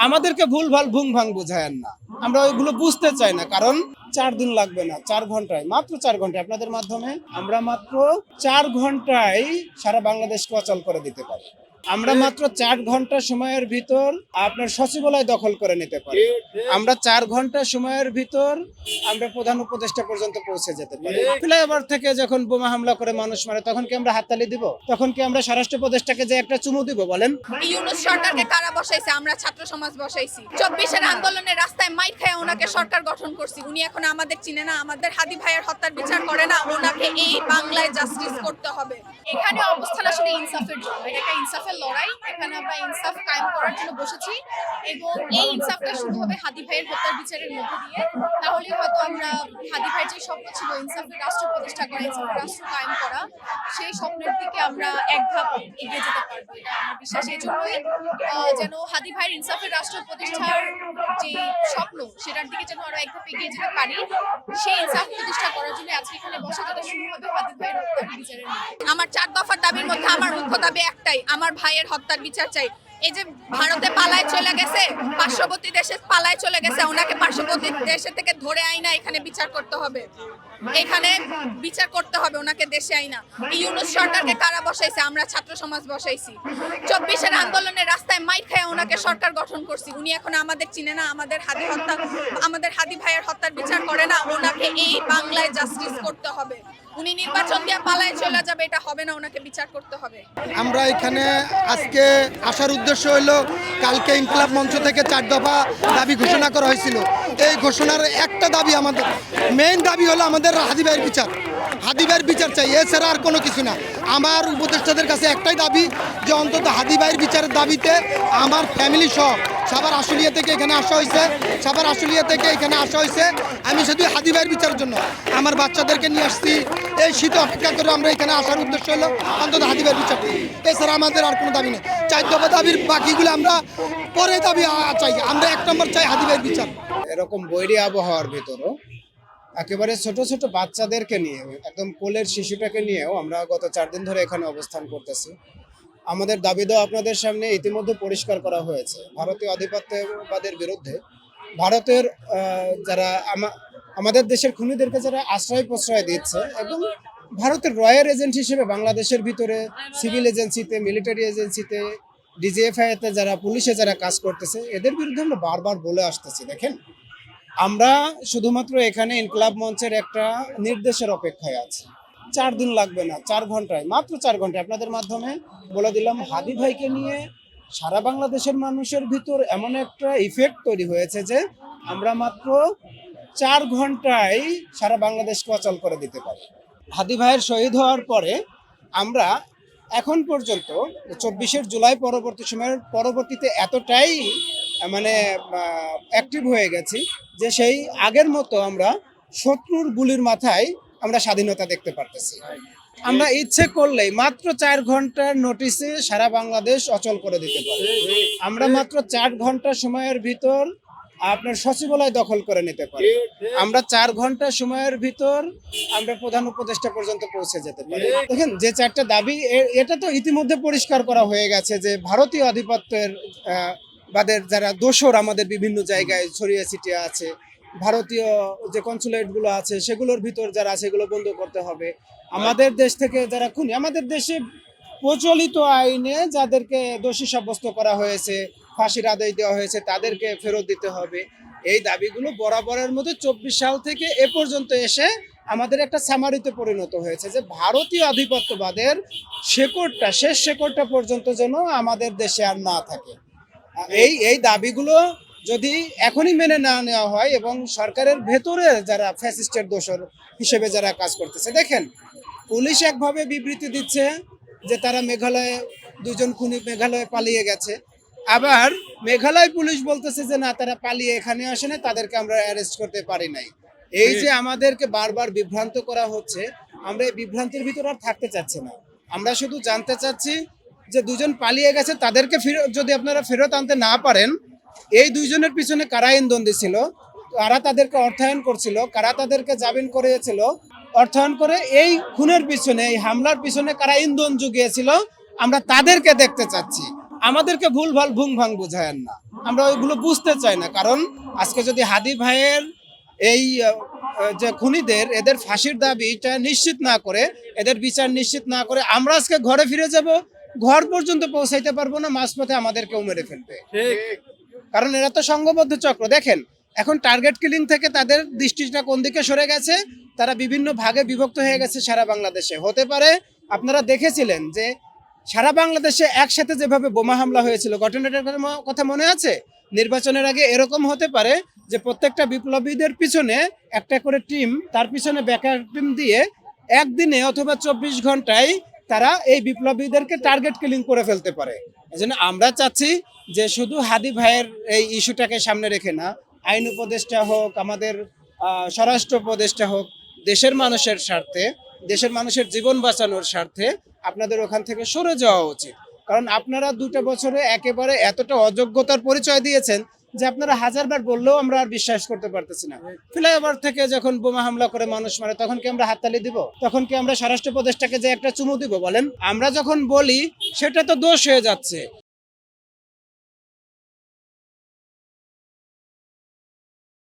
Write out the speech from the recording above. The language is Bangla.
আমাদেরকে ভুলভাল ভুং ভাং বোঝায়েন না, আমরা ওইগুলো বুঝতে চাই না। কারণ 4 দিন লাগবে না, 4 ঘন্টায়, মাত্র 4 ঘন্টায় আপনাদের মাধ্যমে আমরা মাত্র 4 ঘন্টায় সারা বাংলাদেশকে অচল করে দিতে পারি। আমরা মাত্র 4 ঘন্টা সময়ের ভিতর আপনার সচিবালয় দখল করে নিতে পারি। আমরা 4 ঘন্টা সময়ের ভিতর আমরা প্রধান উপদেষ্টা পর্যন্ত পৌঁছে যেতে পারি। ফ্লাইওভার থেকে যখন বোমা হামলা করে মানুষ মারে, তখন কি আমরা হাততালি দিব? তখন কি আমরা স্বরাষ্ট্র উপদেষ্টাকে যে একটা চুমু দিব বলেন? ইউনূস সরকারকে কারা বসাইছে? আমরা ছাত্র সমাজ বসাইছি। 24-এর আন্দোলনে রাস্তায় মাইর খেয়ে ওনাকে সরকার গঠন করছি। উনি এখন আমাদের চিনে না, আমাদের হাদি ভাইয়ের হত্যার বিচার করে না। ওনাকে এই বাংলায় জাস্টিস করতে হবে। এখানে অবস্থান আসলে ইনসাফের জন্য, এটা একটা ইনসাফের লড়াই। এখানে আমরা ইনসাফ কায়েম করার জন্য বসেছি এবং এই ইনসাফটা শুরু হবে হাদি ভাইয়ের হত্যার বিচারের মধ্যে দিয়ে। তাহলে হয়তো আমরা হাদি ভাইয়ের যে স্বপ্ন ছিল ইনসাফের রাষ্ট্র প্রতিষ্ঠা করা, ইনসাফের রাষ্ট্র কায়েম করা, সেই স্বপ্নের দিকে আমরা এক ধাপ এগিয়ে যেতে পারবো। এটা আমার বিশ্বাস। এই জন্যই যেন হাদি ভাইয়ের ইনসাফের রাষ্ট্র প্রতিষ্ঠার যে স্বপ্ন, সেটার দিকে যেন আরো এক ধাপ এগিয়ে যেতে পারি, সেই ইনসাফ প্রতিষ্ঠা করার জন্য আজকে এখানে বসা, যেটা শুরু হবে হাদি ভাইয়ের হত্যার বিচারের মধ্যে। আমার 4 দফার দাবির মধ্যে আমার মুখ্য দাবি একটাই, আমার ভাইয়ের হত্যার বিচার চাই। এই যে ভারতে পালায় চলে গেছে, পার্শ্ববর্তী দেশে পালায় চলে গেছে, ওনাকে পার্শ্ববর্তী দেশে থেকে ধরে আইনা এখানে বিচার করতে হবে। এখানে বিচার করতে হবে, ওনাকে দেশে আইনা। ইউনূস সরকারকে কারা বসাইছে? আমরা ছাত্র সমাজ বসাইছি। 24-এর আন্দোলনে রাস্তায় মাইর খেয়ে ওনাকে সরকার গঠন করছি। উনি এখন আমাদের চিনে না, আমাদের হাদি ভাইয়ের হত্যার বিচার করে না। ওনাকে এই বাংলায় জাস্টিস করতে হবে। উনি নির্বাচন দিয়ে পালায় চলে যাবে, এটা হবে না, ওনাকে বিচার করতে হবে। আমরা এখানে আজকে আসার উদ্দেশ্য হলো, কালকে ইনকিলাব মঞ্চ থেকে 4 দফা দাবি ঘোষণা করা হয়েছিল। এই ঘোষণার একটা দাবি, আমাদের মেইন দাবি হলো আমাদের হাদি ভাইয়ের বিচার। হাদি ভাইয়ের বিচার চাই, এছাড়া আর কোনো কিছু না। আমার উপদেষ্টাদের কাছে একটাই দাবি, যে অন্তত হাদি ভাইয়ের বিচারের দাবিতে আমার ফ্যামিলি সহ সাভার আশুলিয়া থেকে এখানে আসা হয়েছে। আমি শুধু হাদি ভাইয়ের বিচারের জন্য আমার বাচ্চাদেরকে নিয়ে আসছি। এই শীতে অপেক্ষা করে আমরা এখানে আসার উদ্দেশ্য হলো অন্তত হাদি ভাইয়ের বিচার। এছাড়া আমাদের আর কোনো দাবি নেই। 4 দফা দাবির বাকিগুলো আমরা পরে দাবি চাই। আমরা 1 নম্বর চাই হাদি ভাইয়ের বিচার। এরকম বৈরী আবহাওয়ার ভিতরও একেবারে ছোট ছোট বাচ্চাদেরকে নিয়ে, একদম কোলের শিশুটাকে নিয়েও আমরা গত 4 দিন ধরে এখানে অবস্থান করতেছি। আমাদের দাবি দেওয়া আপনাদের সামনে ইতিমধ্যে পরিষ্কার করা হয়েছে। ভারতীয় আধিপত্যবাদের বিরুদ্ধে ভারতের যারা আমাদের দেশের খুনিদেরকে যারা আশ্রয় প্রশ্রয় দিচ্ছে, এবং ভারতের রয়্যাল এজেন্ট হিসেবে বাংলাদেশের ভিতরে সিভিল এজেন্সিতে, মিলিটারি এজেন্সিতে, ডিজিএফআইতে যারা, পুলিশে যারা কাজ করতেছে, এদের বিরুদ্ধে আমরা বারবার বলে আসতেছি। দেখেন, আমরা শুধুমাত্র এখানে ইনকিলাব মঞ্চের একটা নির্দেশের অপেক্ষায় আছি। 4 দিন লাগবে না, 4 ঘন্টায়, মাত্র 4 ঘন্টায় আপনাদের মাধ্যমে বলে দিলাম, হাদি ভাইকে নিয়ে সারা বাংলাদেশের মানুষের ভিতর এমন একটা ইফেক্ট তৈরি হয়েছে যে আমরা মাত্র 4 ঘন্টায় সারা বাংলাদেশকে অচল করে দিতে পারি। হাদি ভাইয়ের শহীদ হওয়ার পরে আমরা এখন পর্যন্ত 24 জুলাই পরবর্তীতে এতটাই অ্যাক্টিভ হয়ে গেছি যে সেই আগের মতো আমরা শত্রুর গুলির মাথায় আমরা স্বাধীনতা দেখতে পারতেছি। আমরা ইচ্ছে করলেই মাত্র 4 ঘন্টার নোটিশে সারা বাংলাদেশ অচল করে দিতে পারি। আমরা মাত্র 4 ঘন্টা সময়ের ভিতর আপনার সচিবালয় দখল করে নিতে পারি। আমরা 4 ঘন্টা সময়ের ভিতর আমরা প্রধান উপদেষ্টা পর্যন্ত পৌঁছে যেতে পারি। দেখেন, যে 4টা দাবি, এটা তো ইতিমধ্যে পরিষ্কার করা হয়ে গেছে যে ভারতীয় আধিপত্যের বাদের যারা দোসর আমাদের বিভিন্ন জায়গায় ছড়িয়ে ছিটিয়ে আছে, ভারতীয় যে কনসুলেটগুলো আছে সেগুলোর ভিতর যারা আছে, সেগুলো বন্ধ করতে হবে। আমাদের দেশ থেকে যারা খুনি, আমাদের দেশে প্রচলিত আইনে যাদেরকে দোষী সাব্যস্ত করা হয়েছে, ফাঁসির আদেশ দেওয়া হয়েছে, তাদেরকে ফেরত দিতে হবে। এই দাবিগুলো বরাবরের মতো 24 সাল থেকে এ পর্যন্ত এসে আমাদের একটা সামারিতে পরিণত হয়েছে যে ভারতীয় আধিপত্যবাদের শেষ শেকড়টা পর্যন্ত যেন আমাদের দেশে আর না থাকে। এই দাবিগুলো যদি এখনই মেনে না নেওয়া হয়, এবং সরকারের ভেতরে যারা ফ্যাসিস্টের দোসর হিসেবে যারা কাজ করতেছে, দেখেন, পুলিশ একভাবে বিবৃতি দিচ্ছে যে তারা মেঘালয়ে 2 জন খুনি মেঘালয়ে পালিয়ে গেছে, আবার মেঘালয় পুলিশ বলতেছে যে না, তারা পালিয়ে এখানে আসে না, তাদেরকে আমরা অ্যারেস্ট করতে পারি নাই। এই যে আমাদেরকে বারবার বিভ্রান্ত করা হচ্ছে, আমরা এই বিভ্রান্তির ভিতর আর থাকতে চাচ্ছি না। আমরা শুধু জানতে চাচ্ছি যে 2 জন পালিয়ে গেছে, তাদেরকে যদি আপনারা ফেরত আনতে না পারেন, এই 2 জনের পিছনে কারা ইন্ধন দিছিল, কারা তাদেরকে অর্থায়ন করছিল, কারা তাদেরকে জামিন করিয়েছিল, অর্থায়ন করে এই খুনের পিছনে, এই হামলার পিছনে কারা ইন্ধন জুগিয়েছিল, আমরা তাদেরকে দেখতে চাচ্ছি। আমাদেরকে ভুলভাল ভুং ভাং বুঝায়েন না, আমরা ওইগুলো বুঝতে চাই না। কারণ আজকে যদি হাদি ভাইয়ের এই যে খুনিদের এদের ফাঁসির দাবিটা নিশ্চিত না করে, এদের বিচার নিশ্চিত না করে আমরা আজকে ঘরে ফিরে যাব, ঘর পর্যন্ত পৌঁছাইতে পারবো না, মাঝপথে আমাদেরকেও মেরে ফেলবে। কারণ এরা তো সংঘবদ্ধ চক্র। দেখেন এখন টার্গেট কিলিং থেকে তাদের দৃষ্টিটা কোন দিকে সরে গেছে, তারা বিভিন্ন ভাগে বিভক্ত হয়ে গেছে সারা বাংলাদেশে। হতে পারে আপনারা দেখেছিলেন যে সারা বাংলাদেশে একসাথে যেভাবে বোমা হামলা হয়েছিল, ঘটনাটার কথা মনে আছে? নির্বাচনের আগে এরকম হতে পারে যে প্রত্যেকটা বিপ্লবীদের পিছনে একটা করে টিম, তার পিছনে ব্যাকআপ টিম দিয়ে একদিনে অথবা 24 ঘন্টায় তারা এই বিপ্লবীদেরকে টার্গেট কিলিং করে ফেলতে পারে। এজন্য আমরা চাচ্ছি যে শুধু হাদি ভাইয়ের এই ইস্যুটাকে সামনে রেখে না, আইন উপদেষ্টা হোক, আমাদের স্বরাষ্ট্র উপদেষ্টা হোক, দেশের মানুষের স্বার্থে, দেশের মানুষের জীবন বাঁচানোর স্বার্থে আপনাদের ওখান থেকে সরে যাওয়া উচিত। কারণ আপনারা 2 বছরে একেবারে এতটা অযোগ্যতার পরিচয় দিয়েছেন যে আপনারা হাজারবার বললেও আমরা আর বিশ্বাস করতে পারতেছি না। ফ্লাইওভার থেকে যখন বোমা হামলা করে মানুষ মারে, তখন কি আমরা হাততালি দিব? তখন কি আমরা স্বরাষ্ট্র উপদেষ্টাকে যে একটা চুমু দিব? বলেন। আমরা যখন বলি সেটা তো দোষ হয়ে যাচ্ছে।